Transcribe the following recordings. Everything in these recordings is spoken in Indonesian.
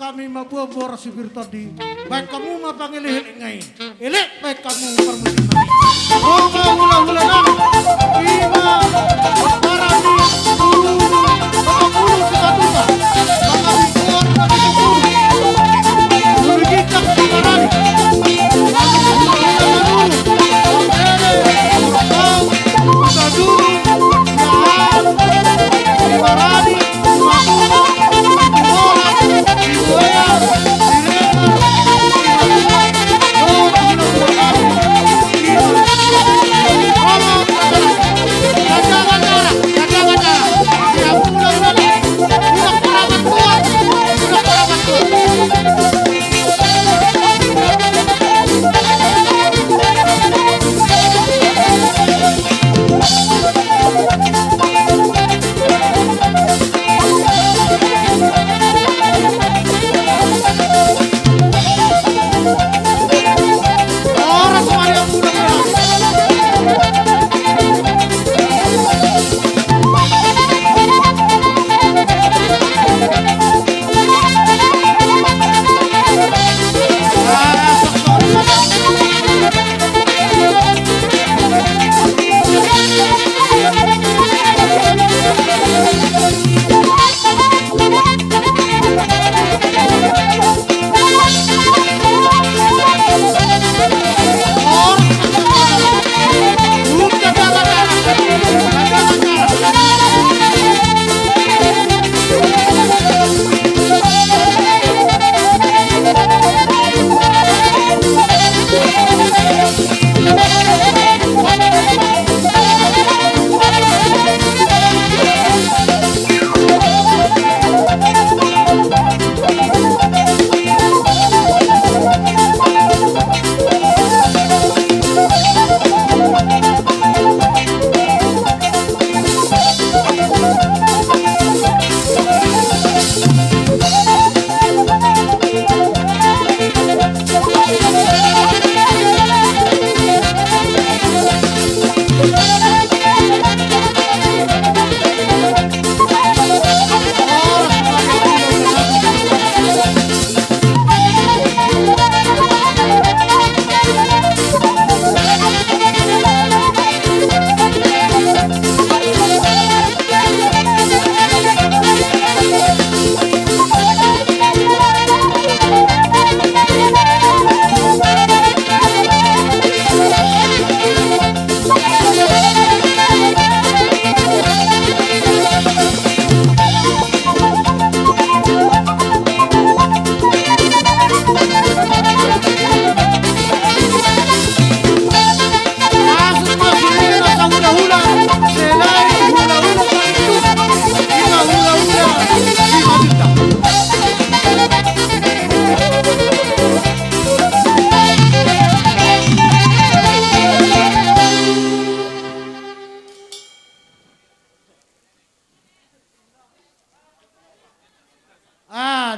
kami mabuabor si Birtodi. Baik kamu mapanggil ngai. Elek baik kamu permusim nami. Oh hula-hula nami. Ima parani ulu ulu sikatuka. Kami kuat kami kuru. Ulu jikak si parani.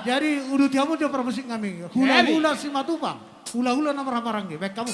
Jadi udah tiamu dia permusik kami. Hula-hula si matupang. Hula-hula nama ramarangge. Baik kamu.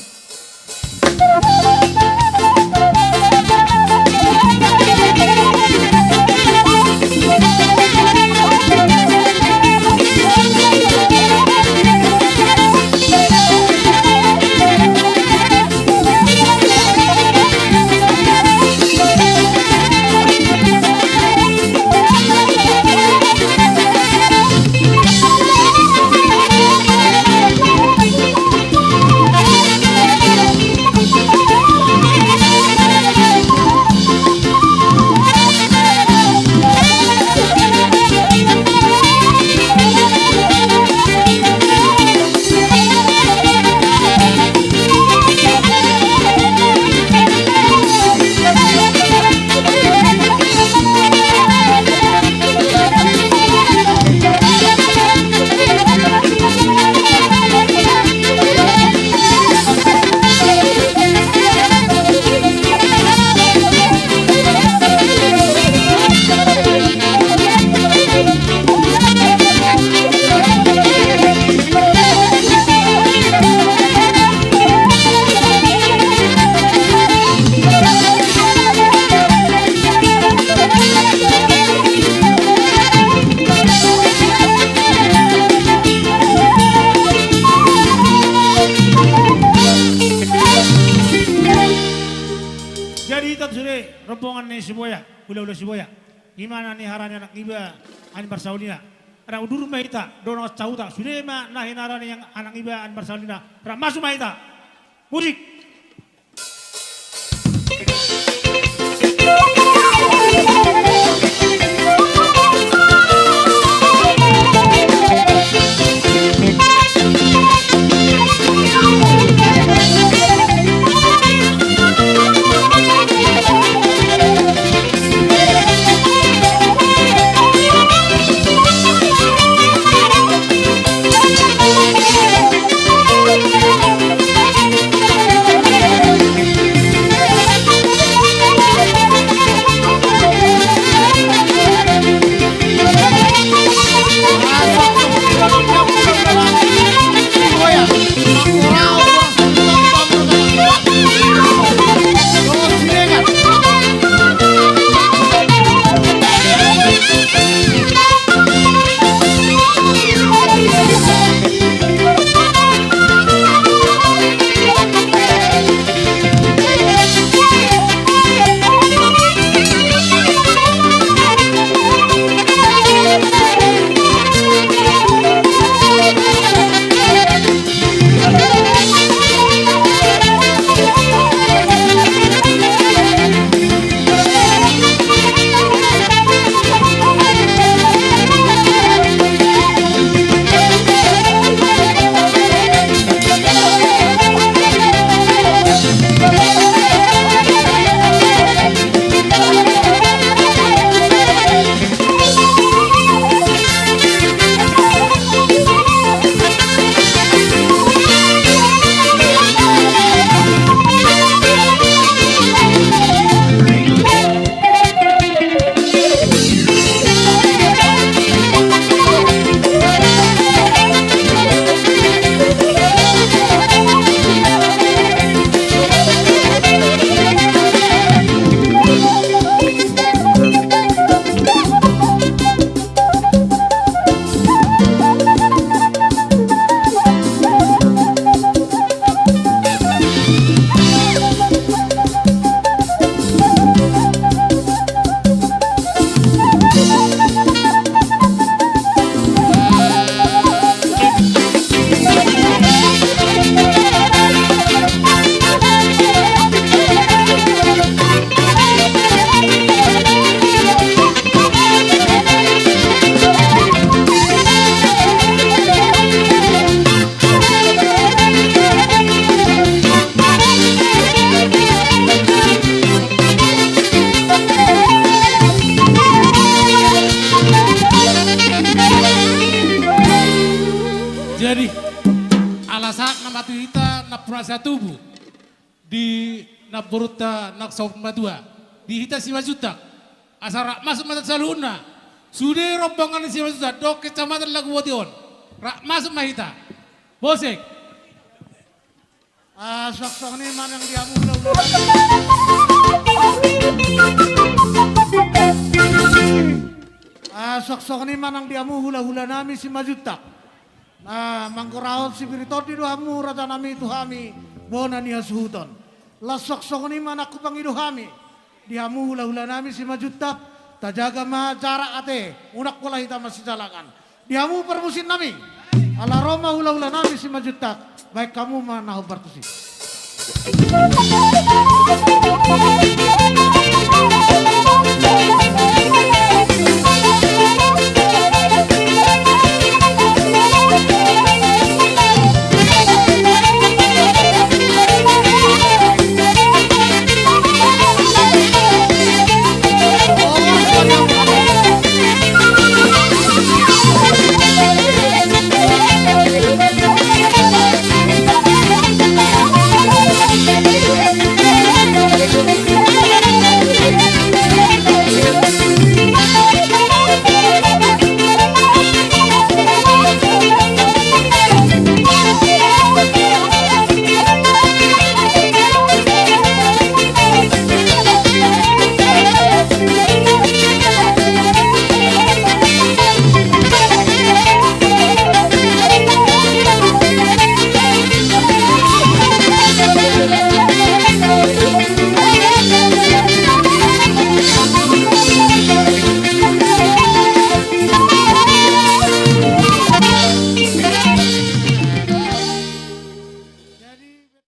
siboya, ula siboya. Gimana nih haranya anak iba an Barcelona? Ada udur maita, dono cauta. Sudah mah nah haranya yang anak iba an Barcelona. Ada masuk maita. Musik. Jadi alasan nama kita nak perasa tubuh di nak beruta nak sauma dua di hita si majuta asal masuk mata saluna sudah rombongan si majuta dok kecamatan lagu wadion masuk mahita bosek Sok-sok ni manang diamu ulah-ulah. Sok-sok ni manang diamu hula-hula nami si majutak. Mangkuraot si Biritoti dohamu rata nami tuhami bona niya suhuton. Sok-sok ni manak kupang iduhami. Diamu hula-hula nami si majutak. Tajaga macara ate unak pula hita masih jalakan. Diamu permusin nami. Ala Roma hula-hula nami si majutak. Baik kamu mana bertusi.